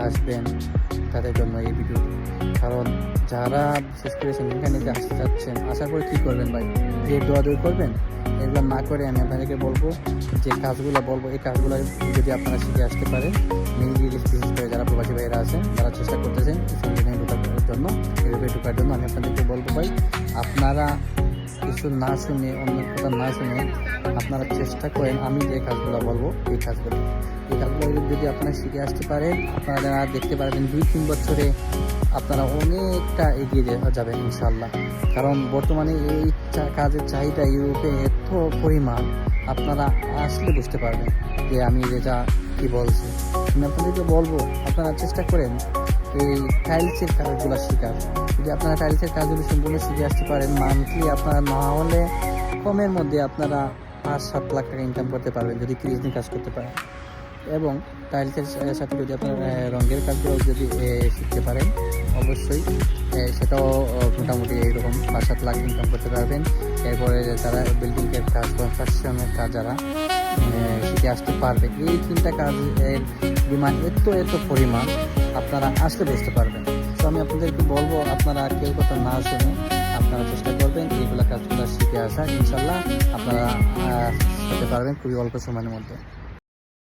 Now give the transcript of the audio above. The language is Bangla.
আসবেন তাদের জন্য এই ভিডিওটি। কারণ যারা বিশেষ করে সেখানে আসতে চাচ্ছেন, আসার পরে কী করবেন ভাই, যে দৌড়াদৌড়ি করবেন, এগুলো না করে আমি আপনাদেরকে বলবো যে কাজগুলো বলবো, এই কাজগুলো যদি আপনারা শিখে আসতে পারেন, মেইনলি বিশেষ করে যারা প্রবাসী ভাইয়েরা আছেন, যারা চেষ্টা করতেছেন সেখানে ঢোকার জন্য, এভাবে ঢোকার জন্য আমি আপনাদেরকে বলবো ভাই, আপনারা কিছু না শুনে, অন্য কথা না শুনে আপনারা চেষ্টা করেন আমি যে কাজগুলো বলবো এই কাজগুলো যদি আপনারা শিখে আসতে পারেন, আপনারা দেখতে পারবেন 2-3 বছরে আপনারা অনেকটা এগিয়ে যাবেন ইনশাল্লাহ। কারণ বর্তমানে এই কাজের চাহিদা ইউরোপে এত পরিমাণ, আপনারা আসলে বুঝতে পারবেন যে আমি যেটা কি বলছি। আমি আপনাদেরকে বলবো আপনারা চেষ্টা করেন এই টাইলসের কাজগুলো শেখার। যদি আপনারা টাইলসের কাজগুলো সম্পূর্ণ শিখে আসতে পারেন, মান্থলি আপনারা না হলে কমের মধ্যে আপনারা 5-7 লাখ টাকা ইনকাম করতে পারবেন যদি 30 দিন কাজ করতে পারেন। এবং টাইলসের সাথে যদি আপনার রঙের কাজগুলো যদি শিখতে পারেন, অবশ্যই সেটাও মোটামুটি এইরকম 5-7 লাখ ইনকাম করতে পারবেন। এরপরে যারা বিল্ডিংয়ের কাজ, কনস্ট্রাকশনের কাজ যারা শিখে আসতে পারবে, এই 3টা কাজের ডিমান্ড এত পরিমাণ, আপনারা আসলে বুঝতে পারবেন। তো আমি আপনাদেরকে বলবো আপনারা কেউ কথা না শুনে আপনারা চেষ্টা করবেন এইগুলো কাজগুলো শিখে আসা, ইনশাল্লাহ আপনারা হতে পারবেন খুবই অল্প সময়ের মধ্যে।